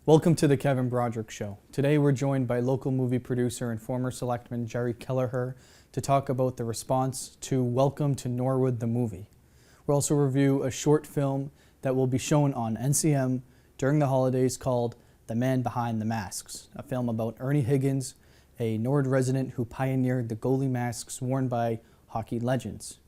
Welcome to the Kevin Broderick Show. Today we're joined by local movie producer and former selectman Jerry Kelleher to talk about the response to Welcome to Norwood the movie. We'll also review a short film that will be shown on NCM during the holidays called The Man Behind the Masks, a film about Ernie Higgins, a Norwood resident who pioneered the goalie masks worn by hockey legends.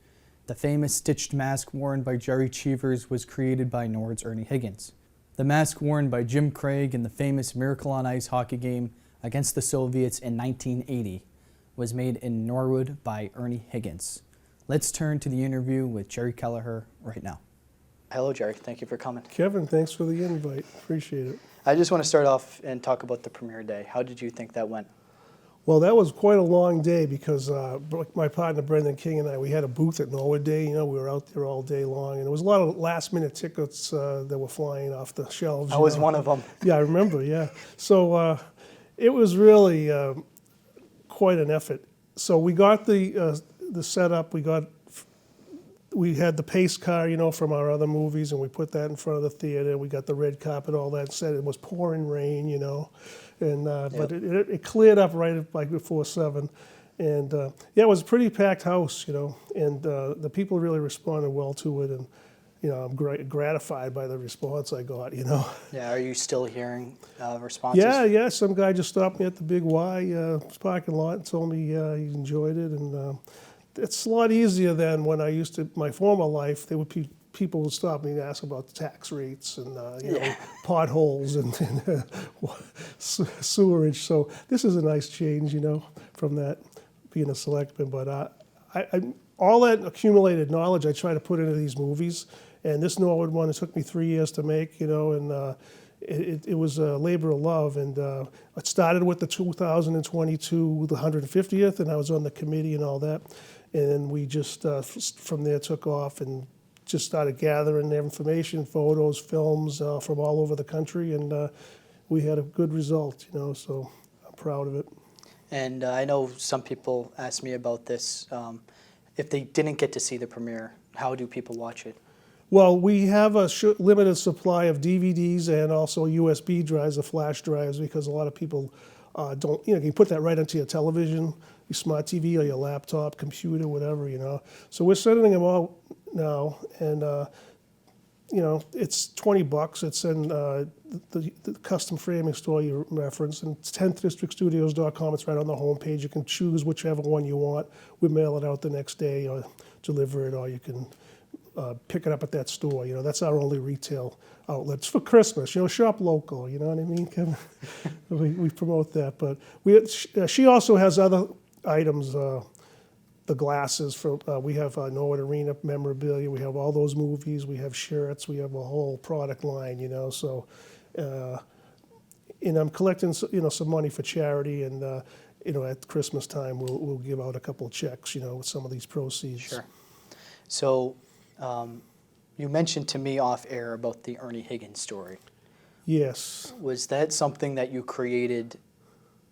The famous stitched mask worn by Jerry Cheevers was created by Norwood's Ernie Higgins. The mask worn by Jim Craig in the famous Miracle on Ice hockey game against the Soviets in 1980 was made in Norwood by Ernie Higgins. Let's turn to the interview with Jerry Kelleher right now. Hello, Jerry. Thank you for coming. Kevin, thanks for the invite. Appreciate it. I just want to start off and talk about the premiere day. How did you think that went? Well, that was quite a long day because my partner Brendan King and I, we had a booth at Norwood Day. You know, we were out there all day long, and there was a lot of last-minute tickets that were flying off the shelves. I was one of them. Yeah, I remember. Yeah, so it was really quite an effort. So we got the setup. We had the pace car, you know, from our other movies, and we put that in front of the theater. We got the red carpet, all that set. It was pouring rain, you know, and but it cleared up right like before 7, and yeah, it was a pretty packed house, you know, and the people really responded well to it, and you know, I'm gratified by the response I got, you know. Yeah, are you still hearing responses? Yeah. Some guy just stopped me at the Big Y parking lot and told me he enjoyed it, and. It's a lot easier than when I used to, my former life, there would be people would stop me and ask about the tax rates and you know, potholes and sewerage. So this is a nice change, you know, from that being a selectman. But all that accumulated knowledge I try to put into these movies. And this Norwood one, it took me 3 years to make, you know, and it was a labor of love. And it started with the 2022, the 150th, and I was on the committee and all that. And we just, from there, took off and just started gathering information, photos, films from all over the country, and we had a good result, you know, so I'm proud of it. And I know some people ask me about this. If they didn't get to see the premiere, how do people watch it? Well, we have a limited supply of DVDs and also USB drives, the flash drives, because a lot of people don't, you know, you can put that right onto your television, your smart TV or your laptop, computer, whatever, you know. So we're sending them out now, and, you know, it's $20. It's in the custom framing store you referenced, and it's 10thdistrictstudios.com. It's right on the homepage. You can choose whichever one you want. We mail it out the next day or deliver it, or you can pick it up at that store. You know, that's our only retail outlets for Christmas. You know, shop local. You know what I mean, Kevin? we promote that, but she also has other items. The glasses for we have Norwood Arena memorabilia. We have all those movies. We have shirts. We have a whole product line. You know, so and I'm collecting, you know, some money for charity, and you know, at Christmas time we'll give out a couple of checks. You know, with some of these proceeds. Sure. So. You mentioned to me off air about the Ernie Higgins story. Yes. Was that something that you created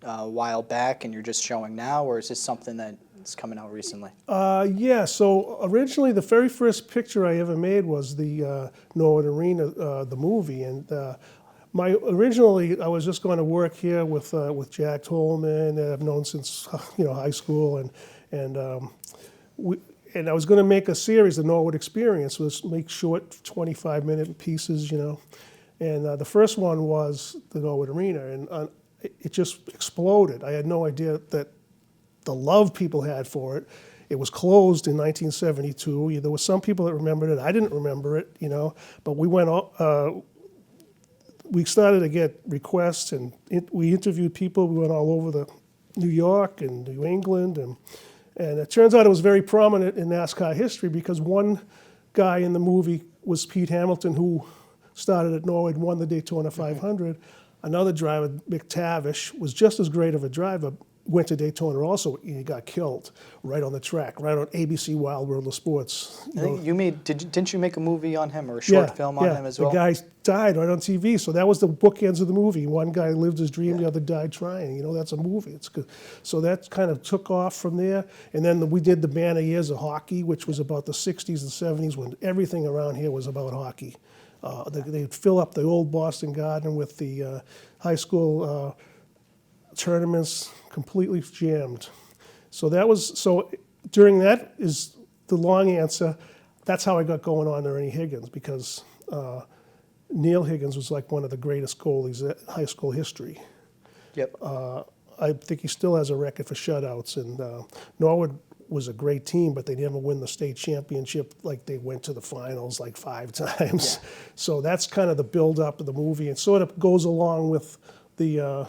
a while back and you're just showing now, or is this something that's coming out recently? Yeah, so originally the very first picture I ever made was the Norwood Arena, the movie, and originally I was just going to work here with Jack Tolman, that I've known since, you know, high school, and I was going to make a series, the Norwood Experience, was make short 25-minute pieces, you know. And the first one was the Norwood Arena, and it just exploded. I had no idea that the love people had for it. It was closed in 1972. There were some people that remembered it. I didn't remember it, you know. But we started to get requests, and we interviewed people. We went all over New York and New England, and it turns out it was very prominent in NASCAR history because one guy in the movie was Pete Hamilton, who started at Norwood, won the Daytona 500. Another driver, Mick Tavish, was just as great of a driver, went to Daytona also. He got killed right on the track, right on ABC Wild World of Sports. I think you made, didn't you make a movie on him or a short film on him as well? The guy died right on TV, so that was the bookends of the movie. One guy lived his dream, the other died trying. You know, that's a movie. It's good. So that kind of took off from there. And then we did the Banner Years of Hockey, which was about the 60s and 70s when everything around here was about hockey. They'd fill up the old Boston Garden with the high school tournaments completely jammed. So during that is the long answer. That's how I got going on to Ernie Higgins, because Neil Higgins was like one of the greatest goalies in high school history. Yep. I think he still has a record for shutouts, and Norwood was a great team, but they never win the state championship. Like, they went to the finals like 5 times. Yeah. So that's kind of the build-up of the movie. It sort of goes along with the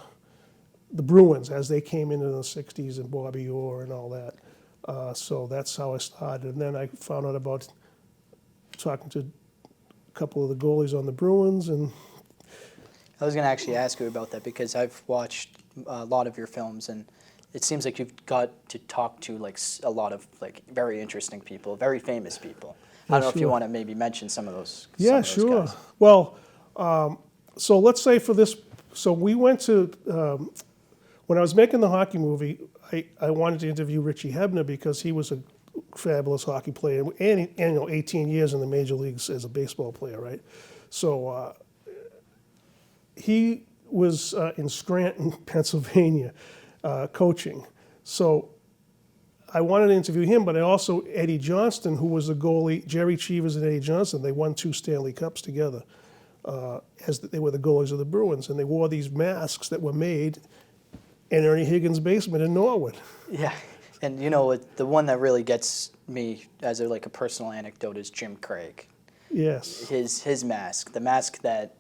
Bruins as they came into the 60s and Bobby Orr and all that. So that's how I started. And then I found out about talking to a couple of the goalies on the Bruins. And I was going to actually ask you about that, because I've watched a lot of your films, and it seems like you've got to talk to like a lot of like very interesting people, very famous people. I don't know if you want to maybe mention some of those. Yeah, sure. Guys. Well, so let's say for this, so we went to, when I was making the hockey movie, I wanted to interview Richie Hebner because he was a fabulous hockey player, and you know, 18 years in the major leagues as a baseball player, right? So he was in Scranton, Pennsylvania, coaching. So I wanted to interview him, but I also, Eddie Johnston, who was the goalie, Jerry Cheevers and Eddie Johnston, they won 2 Stanley Cups together as they were the goalies of the Bruins, and they wore these masks that were made in Ernie Higgins' basement in Norwood. Yeah, and you know, the one that really gets me as a personal anecdote is Jim Craig. Yes. His mask, the mask that,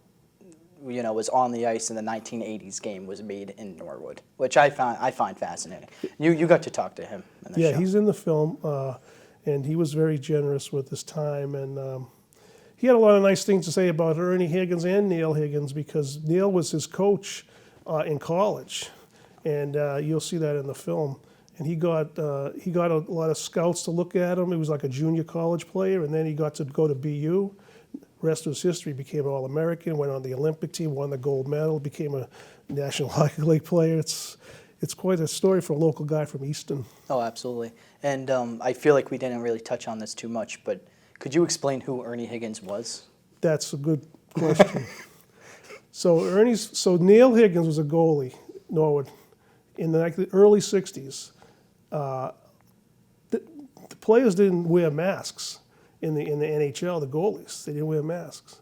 you know, was on the ice in the 1980s game, was made in Norwood, which I find fascinating. You got to talk to him in the show. Yeah, he's in the film, and he was very generous with his time, and he had a lot of nice things to say about Ernie Higgins and Neil Higgins, because Neil was his coach in college, and you'll see that in the film. And he got a lot of scouts to look at him. He was like a junior college player, and then he got to go to BU. Rest was history. Became an All-American, went on the Olympic team, won the gold medal, became a National Hockey League player. It's quite a story for a local guy from Easton. Oh, absolutely. And I feel like we didn't really touch on this too much, but could you explain who Ernie Higgins was? That's a good question. So Neil Higgins was a goalie, Norwood, in the early 60s. The players didn't wear masks in the NHL, the goalies. They didn't wear masks.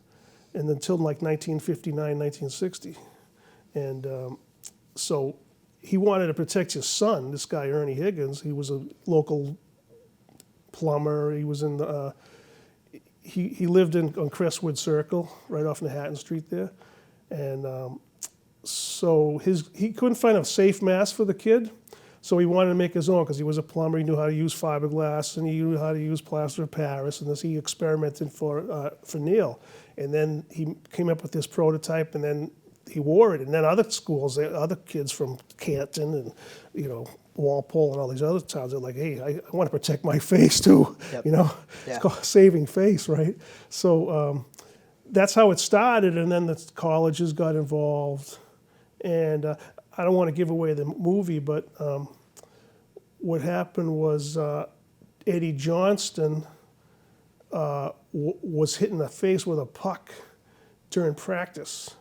And until like 1959, 1960. And so he wanted to protect his son, this guy Ernie Higgins. He was a local plumber. He was in the, he lived on Crestwood Circle, right off Manhattan Street there. And so he couldn't find a safe mask for the kid. So he wanted to make his own because he was a plumber. He knew how to use fiberglass and he knew how to use plaster of Paris. And this he experimented for Neil. And then he came up with this prototype, and then he wore it. And then other schools, other kids from Canton and Walpole and all these other towns are like, hey, I want to protect my face too. Yep. It's called saving face, right? So that's how it started. And then the colleges got involved. And I don't want to give away the movie, but what happened was Eddie Johnston was hit in the face with a puck during practice,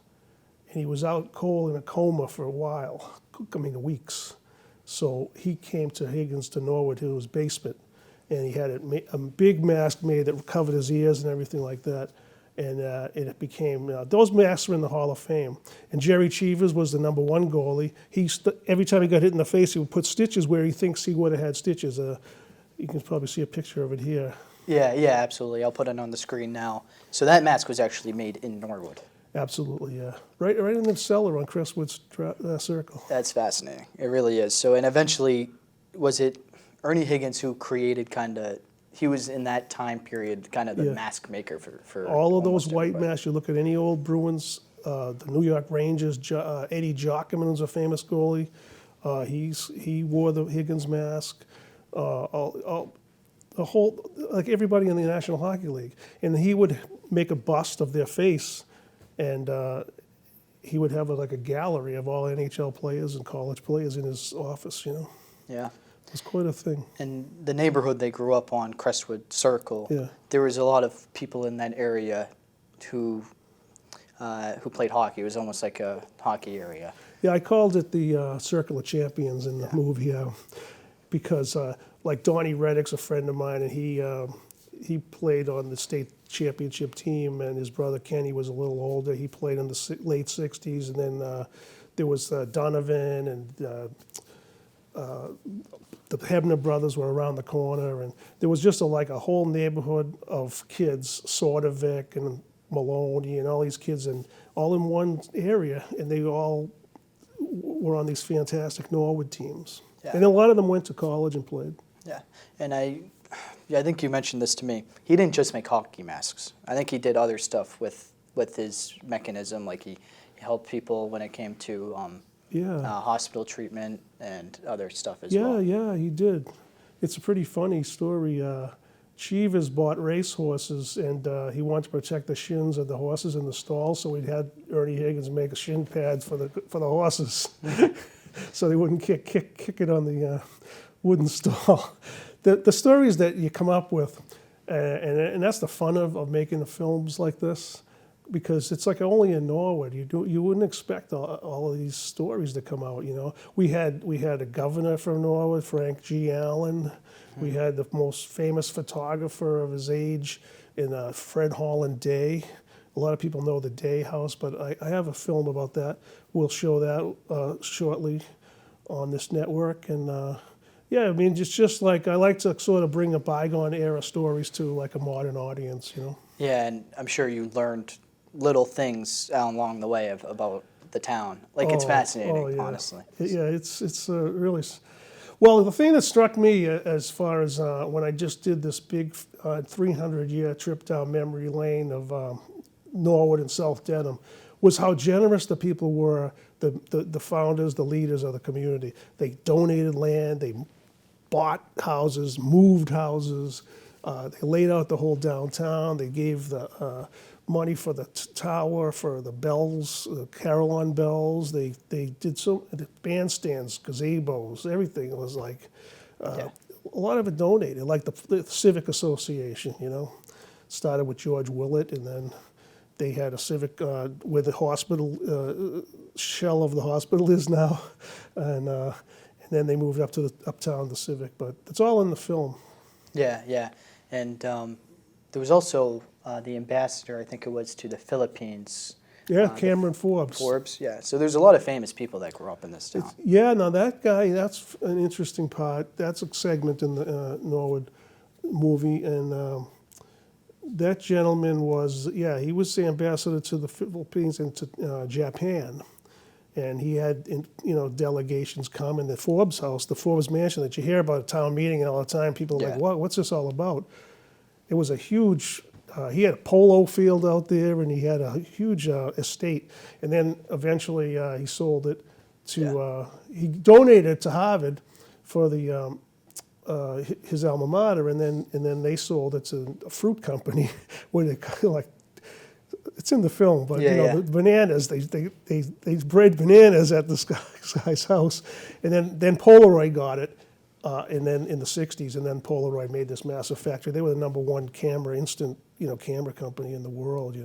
and he was out cold in a coma for a while, weeks. So he came to Higgins to Norwood, to his basement, and he had a big mask made that covered his ears and everything like that. And it became, those masks are in the Hall of Fame. And Jerry Cheevers was the #1 goalie. Every time he got hit in the face, he would put stitches where he thinks he would have had stitches. You can probably see a picture of it here. Yeah, absolutely. I'll put it on the screen now. So that mask was actually made in Norwood. Absolutely, yeah. Right in the cellar on Crestwood Circle. That's fascinating. It really is. So, and eventually, was it Ernie Higgins who created he was in that time period kind of the mask maker for all of those white masks. You look at any old Bruins, the New York Rangers, Eddie Jockman was a famous goalie. He wore the Higgins mask. The whole, like everybody in the National Hockey League, and he would make a bust of their face, and he would have like a gallery of all NHL players and college players in his office. Yeah. It's quite a thing. And the neighborhood they grew up on, Crestwood Circle, Yeah. there was a lot of people in that area who played hockey. It was almost like a hockey area. Yeah, I called it the Circle of Champions in the movie, because like Donnie Reddick's a friend of mine, and he played on the state championship team, and his brother Kenny was a little older. He played in the late '60s, and then there was Donovan and the Hebner brothers were around the corner, and there was just like a whole neighborhood of kids, Sordovic and Maloney and all these kids, and all in one area, and they all were on these fantastic Norwood teams. Yeah. And a lot of them went to college and played. Yeah, and I think you mentioned this to me. He didn't just make hockey masks. I think he did other stuff with his mechanism, like he helped people when it came to hospital treatment and other stuff as well. Yeah, he did. It's a pretty funny story. Cheevers bought racehorses, and he wanted to protect the shins of the horses in the stall, so he had Ernie Higgins make a shin pad for the horses, so they wouldn't kick it on the wooden stall. The stories that you come up with, and that's the fun of making the films like this, because it's like only in Norwood. You wouldn't expect all of these stories to come out. We had a governor from Norwood, Frank G. Allen. We had the most famous photographer of his age in Fred Holland Day. A lot of people know the Day House, but I have a film about that. We'll show that shortly on this network. And yeah, I mean, it's just like I like to sort of bring a bygone era stories to like a modern audience. Yeah, and I'm sure you learned little things along the way about the town. Like, it's fascinating, yeah. honestly. Yeah, it's really. Well, the thing that struck me as far as when I just did this big 300-year trip down memory lane of Norwood and South Dedham was how generous the people were, the founders, the leaders of the community. They donated land, they bought houses, moved houses, they laid out the whole downtown, they gave the money for the tower, for the bells, the carillon bells. They did the bandstands, gazebos, everything. It was like a lot of it donated, like the Civic Association, started with George Willett, and then they had a civic where the hospital, shell of the hospital is now, and then they moved up to the uptown, the Civic. But it's all in the film. Yeah. And there was also the ambassador, I think it was, to the Philippines. Yeah, Cameron Forbes. Forbes, yeah. So there's a lot of famous people that grew up in this town. Now that guy, that's an interesting part. That's a segment in the Norwood movie, and that gentleman was, he was the ambassador to the Philippines and to Japan. And he had, delegations come in the Forbes house, the Forbes mansion that you hear about at town meeting all the time. People are like, what's this all about? It was a huge, he had a polo field out there, and he had a huge estate. And then eventually he sold it to, he donated it to Harvard for the his alma mater, and then they sold it to a fruit company where they kind of like, it's in the film, but the bananas, they bred bananas at this guy's house, and then Polaroid got it, and then in the '60s, and then Polaroid made this massive factory. They were the #1 instant camera company in the world,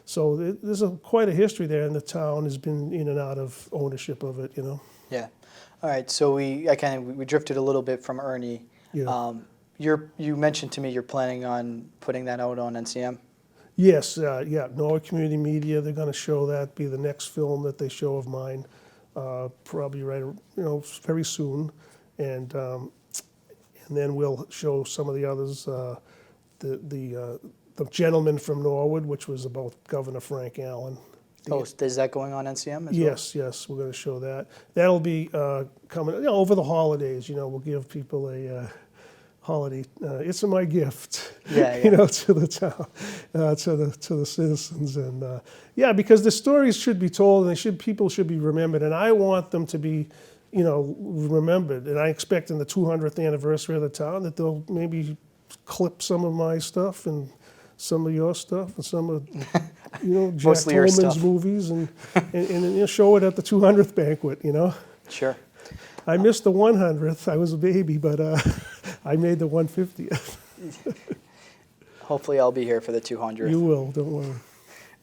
So there's quite a history there, and the town has been in and out of ownership of it, Yeah. All right. So we drifted a little bit from Ernie. Yeah. You mentioned to me you're planning on putting that out on NCM. Yes, Norwood Community Media, they're going to show that, be the next film that they show of mine, probably very soon, and then we'll show some of the others, the Gentleman from Norwood, which was about Governor Frank Allen. Is that going on NCM as well? Yes, we're going to show that. That'll be coming over the holidays. We'll give people a holiday. It's my gift, to the town, to the citizens, and because the stories should be told, and people should be remembered, and I want them to be you know, remembered. And I expect in the 200th anniversary of the town that they'll maybe clip some of my stuff and some of your stuff and some of, you know, Jack Mostly your Tolman's stuff. movies and you know, show it at the 200th banquet, you know. Sure. I missed the 100th. I was a baby, but I made the 150th. Hopefully I'll be here for the 200th. You will, don't worry.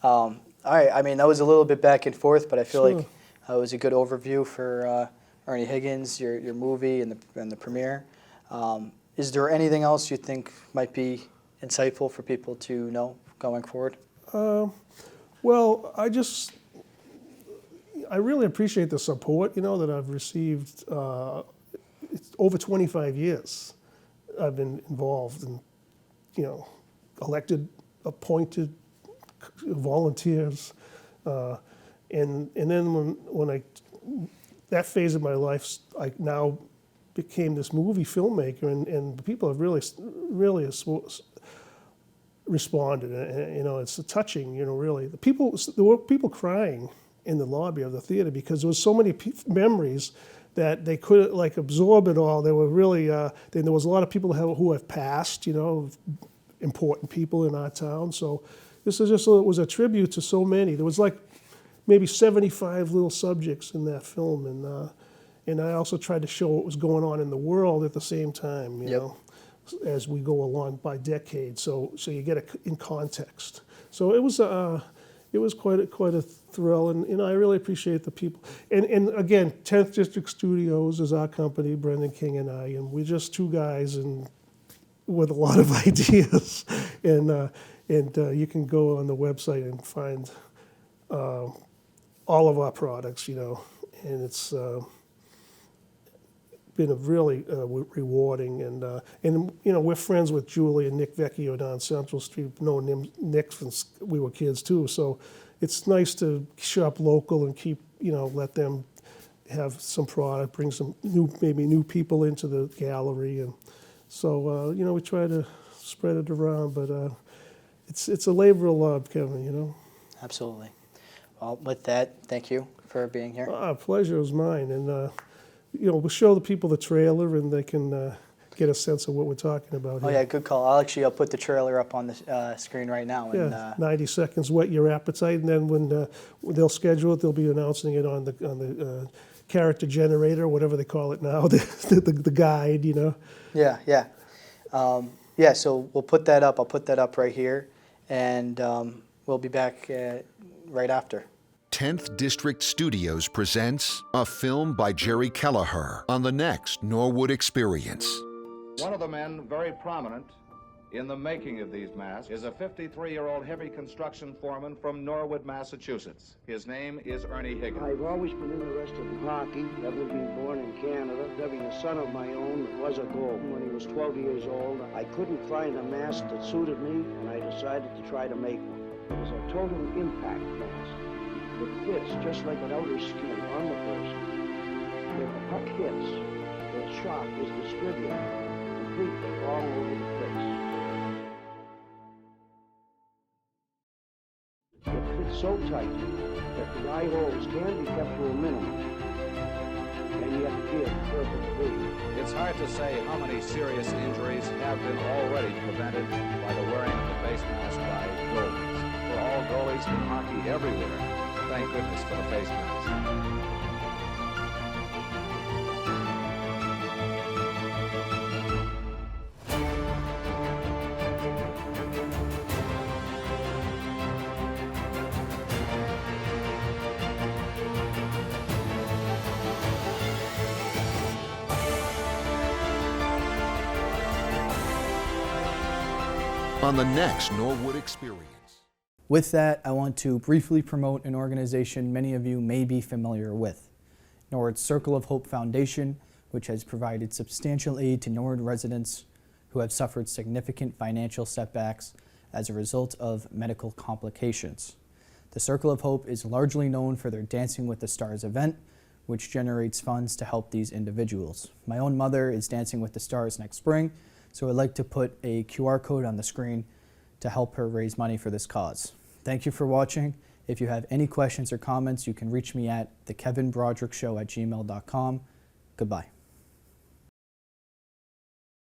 All right. I mean, that was a little bit back and forth, but I feel Sure. like it was a good overview for Ernie Higgins, your movie, and the premiere. Is there anything else you think might be insightful for people to know going forward? Well, I really appreciate the support, you know, that I've received. It's over 25 years I've been involved in, you know, elected, appointed, volunteers. And then when that phase of my life, I now became this movie filmmaker, and people have really responded. And, you know, it's touching, you know, really. There were people crying in the lobby of the theater because there was so many memories that they couldn't like absorb it all. They were really, then there was a lot of people who have passed, you know, important people in our town. So this is just, it was a tribute to so many. There was like maybe 75 little subjects in that film. And I also tried to show what was going on in the world at the same time, you know, as we go along by decades. So you get it in context. So it was quite a thrill, and I really appreciate the people. And again, 10th District Studios is our company, Brendan King and I, and we're just two guys and with a lot of ideas. And you can go on the website and find all of our products, you know, and it's been a really rewarding, and you know, we're friends with Julie and Nick Vecchio down Central Street. Known Nick since we were kids too, so it's nice to shop local and keep, you know, let them have some product, bring some maybe new people into the gallery, and so you know, we try to spread it around, but it's a labor of love, Kevin, you know. Absolutely. Well, with that, thank you for being here. Pleasure is mine, and you know, we'll show the people the trailer, and they can get a sense of what we're talking about Oh here. yeah, good call. I'll put the trailer up on the screen right now. And, Yeah, 90 seconds, whet your appetite, and then when they'll schedule it, they'll be announcing it on the character generator, whatever they call it now, the guide, you know. Yeah, yeah. Yeah, so we'll put that up. I'll put that up right here, and we'll be back right after. 10th District Studios presents a film by Jerry Kelleher on the next Norwood Experience. One of the men very prominent in the making of these masks is a 53-year-old heavy construction foreman from Norwood, Massachusetts. His name is Ernie Higgins. I've always been interested in hockey, having been born in Canada, having a son of my own that was a goal. When he was 12 years old, I couldn't find a mask that suited me, and I decided to try to make one. It was a total impact mask. It fits just like an outer skin on the person. If the puck hits, the shock is distributed completely all over the face. It fits so tight that the eye holes can be kept to a minimum, and yet give perfect breathe. It's hard to say how many serious injuries have been already prevented by the wearing of the face mask by goalies. For all goalies in hockey everywhere, thank goodness for the face mask. On the next Norwood Experience. With that, I want to briefly promote an organization many of you may be familiar with, Norwood's Circle of Hope Foundation, which has provided substantial aid to Norwood residents who have suffered significant financial setbacks as a result of medical complications. The Circle of Hope is largely known for their Dancing with the Stars event, which generates funds to help these individuals. My own mother is Dancing with the Stars next spring, so I'd like to put a QR code on the screen to help her raise money for this cause. Thank you for watching. If you have any questions or comments, you can reach me at thekevinbroderickshow@gmail.com. Goodbye.